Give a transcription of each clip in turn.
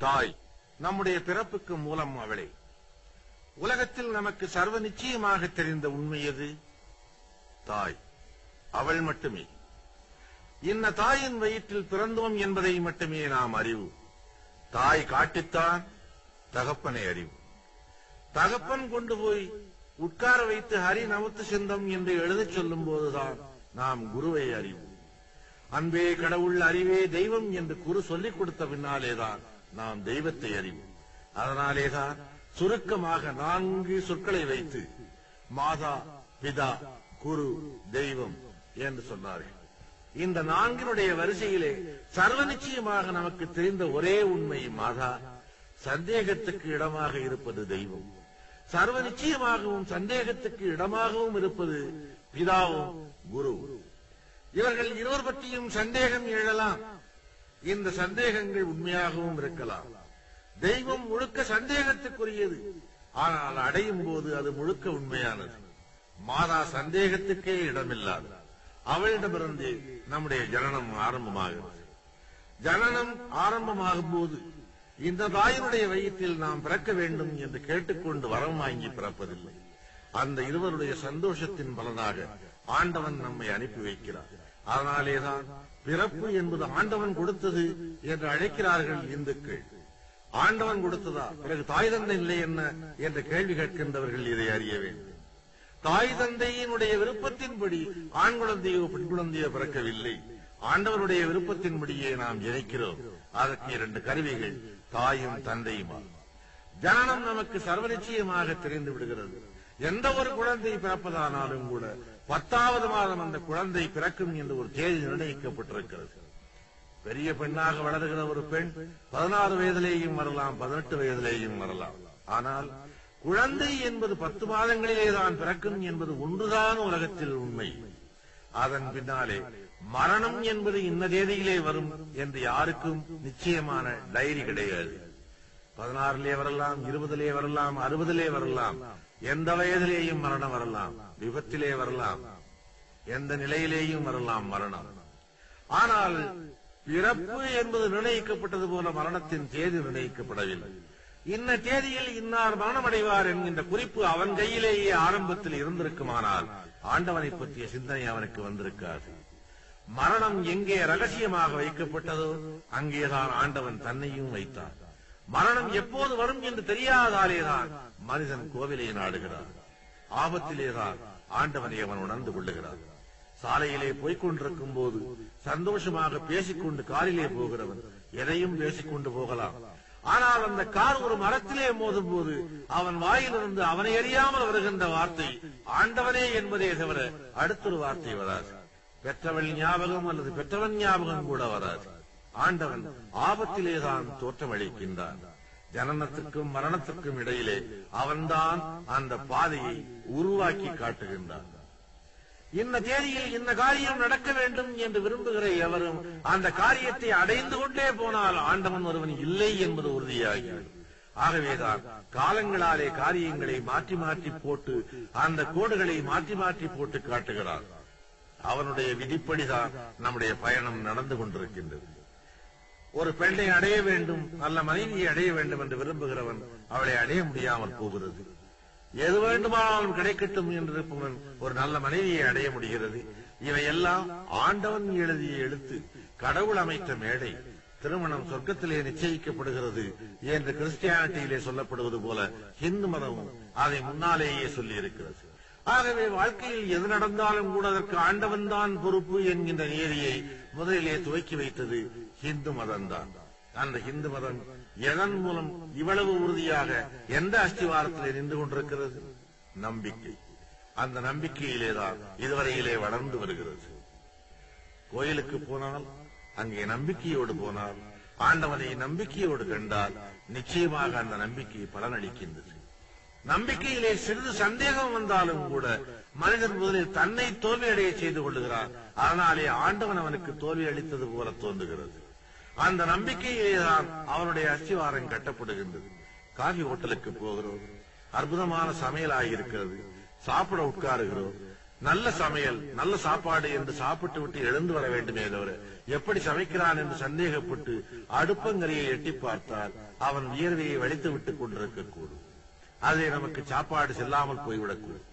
தாய் நம்முடைய பிறப்புக்கு மூலம் அவளே. உலகத்தில் நமக்கு சர்வ நிச்சயமாக தெரிந்த உண்மை எது? தாய், அவள் மட்டுமே. இன்ன தாயின் வயிற்றில் பிறந்தோம் என்பதை மட்டுமே நாம் அறிவு. தாய் காட்டித்தான் தகப்பனை அறிவு. தகப்பன் கொண்டு போய் உட்கார வைத்து ஹரி நமத்து சிந்தம் என்று எழுதச் சொல்லும் போதுதான் நாம் குருவை அறிவு. அன்பே கடவுள், அறிவே தெய்வம் என்று குரு சொல்லிக் கொடுத்த பின்னாலேதான் நாம் தெய்வத்தை அறிவோம். அதனாலேதான் சுருக்கமாக 4 சொற்களை வைத்து மாதா, பிதா, குரு, தெய்வம் என்று சொன்னார்கள். இந்த 4 வரிசையிலே சர்வ நிச்சயமாக நமக்கு தெரிந்த ஒரே உண்மை மாதா, சந்தேகத்துக்கு இடமாக இருப்பது தெய்வம். சர்வ நிச்சயமாகவும் சந்தேகத்துக்கு இடமாகவும் இருப்பது பிதாவும் குரு. இவர்கள் இருவர் பற்றியும் சந்தேகம் எழலாம். இந்த சந்தேகங்கள் உண்மையாகவும் இருக்கலாம். தெய்வம் முழுக்க சந்தேகத்துக்குரியது, ஆனால் அடையும் போது அது முழுக்க உண்மையானது. மாதா சந்தேகத்துக்கே இடமில்லாது. அவளிடமிருந்து நம்முடைய ஜனனம் ஆரம்பமாகிறது. ஜனனம் ஆரம்பமாகும் போது இந்த தாயினுடைய வயிற்றில் நாம் பிறக்க வேண்டும் என்று கேட்டுக்கொண்டு வரம் வாங்கி பிறப்பதில்லை. அந்த இருவருடைய சந்தோஷத்தின் பலனாக ஆண்டவன் நம்மை அனுப்பி வைக்கிறார். அதனாலேதான் பிறப்பு என்பது ஆண்டவன் கொடுத்தது என்று அழைக்கிறார்கள் இந்துக்கள். ஆண்டவன் கொடுத்ததா, பிறகு தாய் தந்தை இல்லை என்ன என்ற கேள்வி கேட்கின்றவர்கள் இதை அறிய வேண்டும். தாய் தந்தையினுடைய விருப்பத்தின்படி ஆண் குழந்தையோ பெண் குழந்தையோ பிறக்கவில்லை. ஆண்டவருடைய விருப்பத்தின்படியே நாம் ஜனிக்கிறோம். அதற்கு 2 கருவிகள், தாயும் தந்தையுமா. ஜனனம் நமக்கு சர்வ நிச்சயமாக தெரிந்து விடுகிறது. எந்த ஒரு குழந்தை பிறப்பதானாலும் கூட 10வது மாதம் அந்த குழந்தை பிறக்கும் என்று ஒரு தேதி நிர்ணயிக்கப்பட்டிருக்கிறது. பெரிய பெண்ணாக வளர்கிற ஒரு பெண் 16 வயதிலேயும் வரலாம், 18 வயதிலேயும் வரலாம். ஆனால் குழந்தை என்பது 10 மாதங்களிலேதான் பிறக்கும் என்பது ஒன்றுதான் உலகத்தில் உண்மை. அதன் பின்னாலே மரணம் என்பது இன்ன தேதியிலே வரும் என்று யாருக்கும் நிச்சயமான டைரி கிடையாது. 16லே வரலாம், 20லே வரலாம், 60லே வரலாம். எந்த வயதிலேயும் மரணம் வரலாம். விபத்திலே வரலாம், எந்த நிலையிலேயும் வரலாம் மரணம். ஆனால் பிறப்பு என்பது நிர்ணயிக்கப்பட்டது போல மரணத்தின் தேதி நிர்ணயிக்கப்படவில்லை. இன்ன தேதியில் இன்னார் மரணமடைவார் என்கின்ற குறிப்பு அவன் கையிலேயே ஆரம்பத்தில் இருந்திருக்குமானால் ஆண்டவனை பற்றிய சிந்தனை அவனுக்கு வந்திருக்காது. மரணம் எங்கே ரகசியமாக வைக்கப்பட்டதோ அங்கேதான் ஆண்டவன் தன்னையும் வைத்தார். மரணம் எப்போது வரும் என்று தெரியாதாலேதான் மனிதன் கோவிலை நாடுகிறார். ஆபத்திலேதான் ஆண்டவனை அவன் உணர்ந்து கொள்ளுகிறார். சாலையிலே போய்கொண்டிருக்கும் போது சந்தோஷமாக பேசிக்கொண்டு காரிலே போகிறவன் எதையும் பேசிக்கொண்டு போகலாம். ஆனால் அந்த கார் ஒரு மரத்திலே மோதும் போது அவன் வாயிலிருந்து அவனை அறியாமல் வருகின்ற வார்த்தை ஆண்டவனே என்பதே தவிர அடுத்தொரு வார்த்தை வராது. பெற்றவள் ஞாபகம் அல்லது பெற்றவன் ஞாபகம் கூட வராது. ஆண்டவன் ஆபத்திலேதான் தோற்றமளிக்கின்றான். ஜனனத்துக்கும் மரணத்துக்கும் இடையிலே அவன்தான் அந்த பாதையை உருவாக்கி காட்டுகின்றான். இன்ன தேதியில் இந்த காரியம் நடக்க வேண்டும் என்று விரும்புகிற எவரும் அந்த காரியத்தை அடைந்து கொண்டே போனால் ஆண்டவன் ஒருவன் இல்லை என்பது உறுதியாகிறது. ஆகவேதான் காலங்களாலே காரியங்களை மாற்றி மாற்றி போட்டு அந்த கோடுகளை மாற்றி மாற்றி போட்டு காட்டுகிறார். அவனுடைய விதிப்படிதான் நம்முடைய பயணம் நடந்து கொண்டிருக்கின்றது. ஒரு பெண்ணை அடைய வேண்டும், நல்ல மனைவியை அடைய வேண்டும் என்று விரும்புகிறவன் அவளை அடைய முடியாமல் போகிறது. எது வேண்டுமானாலும் கிடைக்கட்டும் என்றிருப்பவன் ஒரு நல்ல மனைவியை அடைய முடிகிறது. இவையெல்லாம் ஆண்டவன் எழுதிய எழுத்து, கடவுள் அமைத்த மேடை. திருமணம் சொர்க்கத்திலே நிச்சயிக்கப்படுகிறது என்று கிறிஸ்டியானிட்டியிலே சொல்லப்படுவது போல ஹிந்து மதமும் அதை முன்னாலேயே சொல்லி இருக்கிறது. ஆகவே வாழ்க்கையில் எது நடந்தாலும் கூட அதற்கு ஆண்டவன் தான் பொறுப்பு என்கின்ற நீதியை முதலிலே துவக்கி வைத்தது ஹிந்து மதம்தான். அந்த ஹிந்து மதம் எதன் மூலம் இவ்வளவு உறுதியாக எந்த அஸ்திவாரத்திலே நின்று கொண்டிருக்கிறது? நம்பிக்கை. அந்த நம்பிக்கையிலேதான் இதுவரையிலே வளர்ந்து வருகிறது. கோயிலுக்கு போனால், அங்கே நம்பிக்கையோடு போனால், ஆண்டவனை நம்பிக்கையோடு கண்டால் நிச்சயமாக அந்த நம்பிக்கை பலனளிக்கின்றது. நம்பிக்கையிலே சிறிது சந்தேகம் வந்தாலும் கூட மனிதன் முதலில் தன்னை தோல்வியடைய செய்து கொள்ளுகிறான். அதனாலே ஆண்டவன் அவனுக்கு தோல்வி அளித்தது போல தோன்றுகிறது. அந்த நம்பிக்கையிலேதான் அவனுடைய அஸ்திவாரம் கட்டப்படுகின்றது. காஃபி ஹோட்டலுக்கு போகிறோம், அற்புதமான சமையல் ஆகியிருக்கிறது, சாப்பிட உட்காருகிறோம். நல்ல சமையல், நல்ல சாப்பாடு என்று சாப்பிட்டு விட்டு எழுந்து வர வேண்டுமே தவிர எப்படி சமைக்கிறான் என்று சந்தேகப்பட்டு அடுப்பங்கரையை எட்டி பார்த்தால் அவன் வியர்வையை வலித்து விட்டுக் கொண்டிருக்கக்கூடும். அதை நமக்கு சாப்பாடு செல்லாமல் போய்விடக்கூடும்.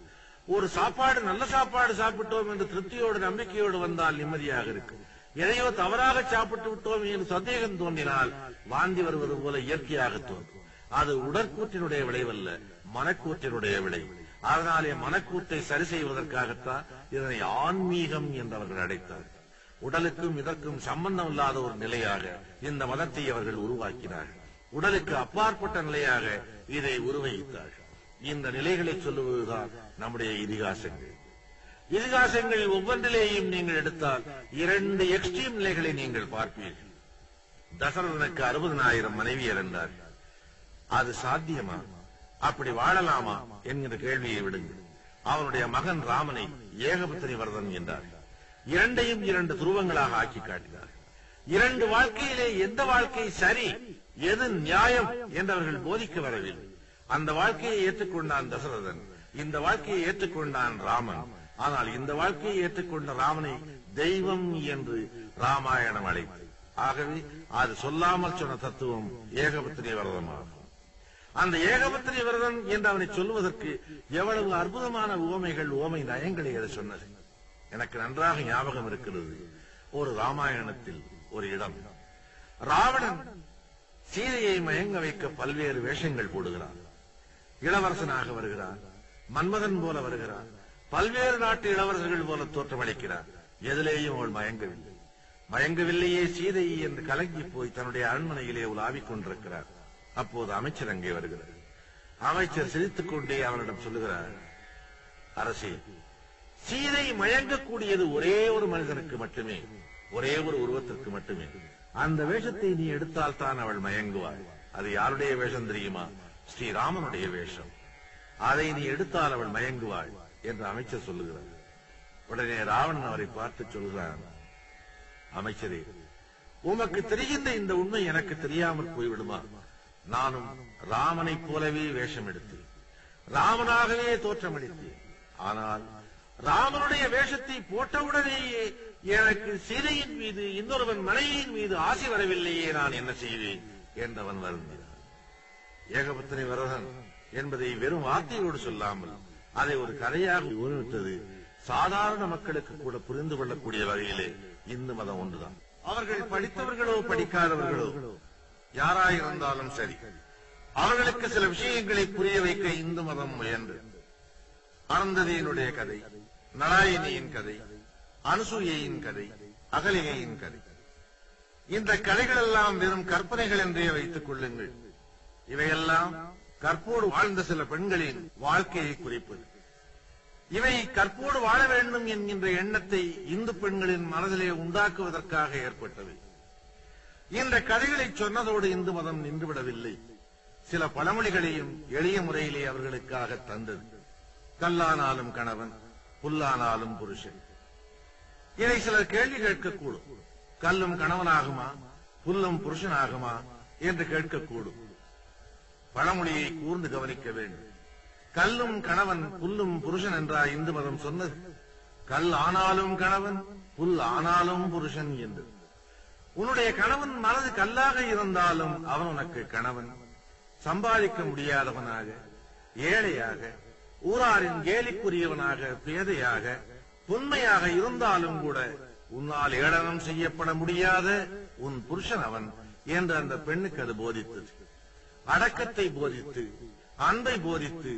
ஒரு சாப்பாடு, நல்ல சாப்பாடு சாப்பிட்டோம் என்று திருப்தியோடு நம்பிக்கையோடு வந்தால் நிம்மதியாக இருக்கும். எதையோ தவறாக சாப்பிட்டு விட்டோம் என்று சந்தேகம் தோன்றினால் வாந்தி வருவது போல இயற்கையாக தோன்றும். அது உடற்கூற்றினுடைய விளைவல்ல, மனக்கூற்றினுடைய விளைவு. அதனாலே மனக்கூற்றை சரி செய்வதற்காகத்தான் இதனை ஆன்மீகம் என்றவர்கள் அழைத்தார். உடலுக்கும் இதற்கும் சம்பந்தம் இல்லாத ஒரு நிலையாக இந்த மதத்தை அவர்கள் உருவாக்கினார்கள். உடலுக்கு அப்பாற்பட்ட நிலையாக இதை உருவகித்தார்கள். இந்த நிலைகளை சொல்லுவதுதான் நம்முடைய இதிகாசங்கள். இதிகாசங்கள் ஒவ்வொன்றிலேயும் நீங்கள் எடுத்தால் 2 எக்ஸ்ட்ரீம் நிலைகளை நீங்கள் பார்ப்பீர்கள். தசரதனுக்கு 60,000 மனைவியர் என்றார். அது சாத்தியமா? அப்படி வாழலாமா என்கிற கேள்வியை விடுங்கள். அவனுடைய மகன் ராமனை ஏகபத்தினி வரதன் என்றார். இரண்டையும் 2 துருவங்களாக ஆக்கி காட்டினார். 2 வாழ்க்கையிலே எந்த வாழ்க்கை சரி, எது நியாயம் என்றவர்கள் போதிக்க வரவில்லை. அந்த வாழ்க்கையை ஏற்றுக்கொண்டான் தசரதன், இந்த வாழ்க்கையை ஏற்றுக்கொண்டான் ராமன். ஆனால் இந்த வாழ்க்கையை ஏற்றுக்கொண்ட ராமனை தெய்வம் என்று ராமாயணம் அழைத்தது. ஆகவே அது சொல்லாமல் சொன்ன தத்துவம் ஏகபத்தினி விரதமாகும். அந்த ஏகபத்தினி விரதன் என்று அவனை சொல்லுவதற்கு எவ்வளவு அற்புதமான உவமைகள், உவமை நயங்களை அது சொன்னது. எனக்கு நன்றாக ஞாபகம் இருக்கிறது. ஒரு ராமாயணத்தில் ஒரு இடம், ராவணன் சீதையை மயங்க வைக்க பல்வேறு வேஷங்கள் போடுகிறான். இளவரசனாக வருகிறார், மன்மதன் போல வருகிறார், பல்வேறு நாட்டு இளவரசர்கள் போல தோற்றமளிக்கிறார். எதிலேயும் அவள் மயங்கவில்லையே சீதை என்று கலங்கி போய் தன்னுடைய அரண்மனையிலே உலாவிக் கொண்டிருக்கிறார். அப்போது அமைச்சர் அங்கே வருகிறார். அமைச்சர் சிரித்துக் கொண்டே அவனிடம் சொல்லுகிறார், அரசே, சீதை மயங்கக்கூடியது ஒரே ஒரு மனிதனுக்கு மட்டுமே, ஒரே ஒரு உருவத்திற்கு மட்டுமே. அந்த வேஷத்தை நீ எடுத்தால் தான் அவள் மயங்குவாள். அது யாருடைய வேஷம் தெரியுமா? ஸ்ரீராமனுடைய வேஷம். அதை நீ எடுத்தால் அவள் மயங்குவாள் என்று அமைச்சர் சொல்லுகிறார். உடனே ராவணன் அவரை பார்த்து சொல்கிறான், அமைச்சரே, உமக்கு தெரிகின்ற இந்த உண்மை எனக்கு தெரியாமல் போய்விடுமா? நானும் ராமனை போலவே வேஷம் எடுத்தேன், ராமனாகவே தோற்றமளித்தேன். ஆனால் ராமனுடைய வேஷத்தை போட்டவுடனேயே எனக்கு சீதையின் மீது, இன்னொருவன் மனைவியின் மீது ஆசை வரவில்லையே, நான் என்ன செய்வேன் என்றவன் வருந்தினான். ஏகபத்தினி விரதன் என்பதை வெறும் வார்த்தையோடு சொல்லாமல் அதை ஒரு கதையாக உருவித்தது சாதாரண மக்களுக்கு கூட புரிந்து கொள்ளக்கூடிய வகையிலே இந்து மதம் ஒன்றுதான். அவர்கள் படித்தவர்களோ படிக்காதவர்களோ யாராயிருந்தாலும் சரி, அவர்களுக்கு சில விஷயங்களை புரிய வைக்க இந்து மதம் முயன்றது. அனந்ததியினுடைய கதை, நலாயினியின் கதை, அனுசூயையின் கதை, அகலிகையின் கதை, இந்த கதைகள் எல்லாம் வெறும் கற்பனைகள் என்றே வைத்துக் கொள்ளுங்கள். இவையெல்லாம் கற்போடு வாழ்ந்த சில பெண்களின் வாழ்க்கையை குறிப்பது. இவை கற்போடு வாழ வேண்டும் என்கின்ற எண்ணத்தை இந்து பெண்களின் மனதிலே உண்டாக்குவதற்காக ஏற்பட்டது. இந்த கதைகளை சொன்னதோடு இந்து மதம் நின்றுவிடவில்லை. சில பழமொழிகளையும் எளிய முறையிலே அவர்களுக்காக தந்தது. கல்லானாலும் கணவன், புல்லானாலும் புருஷன். இதை சிலர் கேள்வி கேட்கக்கூடும். கல்லும் கணவனாகுமா, புல்லும் புருஷனாகுமா என்று கேட்கக்கூடும். பழமொழியை கூர்ந்து கவனிக்க வேண்டும். கல்லும் கணவன், புல்லும் புருஷன் என்றா இந்து மதம் சொன்னது? கல் ஆனாலும் கணவன், புல் ஆனாலும் புருஷன் என்று. உன்னுடைய கணவன் மனது கல்லாக இருந்தாலும் அவன் உனக்கு கணவன். சம்பாதிக்க முடியாதவனாக, ஏழையாக, ஊராரின் கேலிக்குரியவனாக, பேதையாக, புன்மையாக இருந்தாலும் கூட உன்னால் ஏளனம் செய்யப்பட முடியாத உன் புருஷன் அவன் என்று அந்த பெண்ணுக்கு அது போதித்தது. அடக்கத்தை போதித்து, அன்பை போதித்து,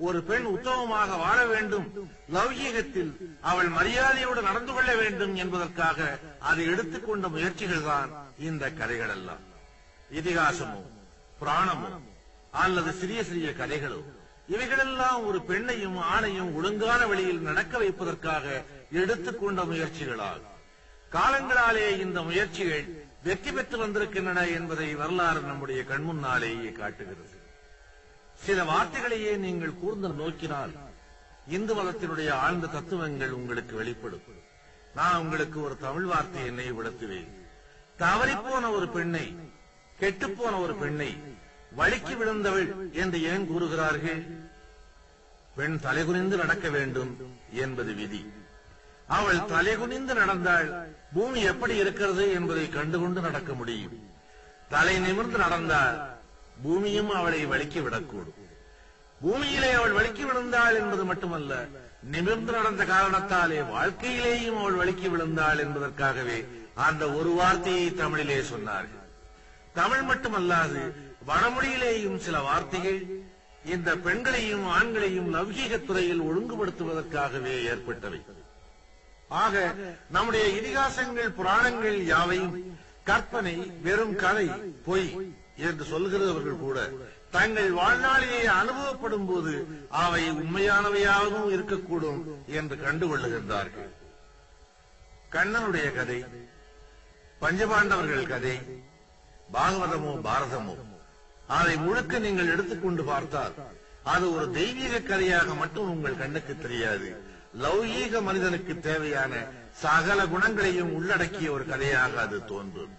ஒரு பெண் உத்தமமாக வாழ வேண்டும், லௌகீகத்தில் அவள் மரியாதையோடு நடந்து கொள்ள வேண்டும் என்பதற்காக அதை எடுத்துக்கொண்ட முயற்சிகள் தான் இந்த கதைகள் எல்லாம். இதிகாசமோ, புராணமோ அல்லது சிறிய சிறிய கதைகளோ, இவைகளெல்லாம் ஒரு பெண்ணையும் ஆணையும் ஒழுங்கான வழியில் நடக்க வைப்பதற்காக எடுத்துக்கொண்ட முயற்சிகளால் காலங்களாலே இந்த முயற்சிகள் வெற்றி பெற்று வந்திருக்கின்றன என்பதை வரலாறு நம்முடைய கண்முன்னாலேயே காட்டுகிறது. சில வார்த்தைகளையே நீங்கள் கூர்ந்து நோக்கினால் இந்து மதத்தினுடைய ஆழ்ந்த தத்துவங்கள் உங்களுக்கு வெளிப்படும். நான் உங்களுக்கு ஒரு தமிழ் வார்த்தையை நினைவுபடுத்துவேன். தவறிப்போன ஒரு பெண்ணை, கெட்டுப்போன ஒரு பெண்ணை வழிக்கு விழுந்தவள் என்று ஏன் கூறுகிறார்கள்? பெண் தலைகுனிந்து நடக்க வேண்டும் என்பது விதி. அவள் தலைகுனிந்து நடந்தால் பூமி எப்படி இருக்கிறது என்பதை கண்டுகொண்டு நடக்க முடியும். தலை நிமிர்ந்து நடந்தால் பூமியும் அவளை வலிக்கி விடக்கூடும். பூமியிலே அவள் வலிக்கி விழுந்தாள் என்பது மட்டுமல்ல, நிமிர்ந்து நடந்த காரணத்தாலே வாழ்க்கையிலேயும் அவள் வலிக்கி விழுந்தாள் என்பதற்காகவே அந்த ஒரு வார்த்தையை தமிழிலே சொன்னார்கள். தமிழ் மட்டுமல்லாது வடமொழியிலேயும் சில வார்த்தைகள் இந்த பெண்களையும் ஆண்களையும் லௌகீக துறையில் ஒழுங்குபடுத்துவதற்காகவே ஏற்பட்டவை. ஆக நம்முடைய இதிகாசங்கள் புராணங்கள் யாவையும் கற்பனை, வெறும் கதை, பொய் என்று சொல்கிறவர்கள் கூட தங்கள் வாழ்நாளிலே அனுபவப்படும் போது அவை உண்மையானவையாகவும் இருக்கக்கூடும் என்று கண்டுகொள்ளுகின்றார்கள். கண்ணனுடைய கதை, பஞ்சபாண்டவர்கள் கதை, பாகவதமோ பாரதமோ அதை முழுக்க நீங்கள் எடுத்துக்கொண்டு பார்த்தால் அது ஒரு தெய்வீக கதையாக மட்டும் உங்கள் கண்ணுக்கு தெரியாது. லௌகீக மனிதனுக்கு தேவையான சகல குணங்களையும் உள்ளடக்கிய ஒரு கதையாக அது தோன்றும்.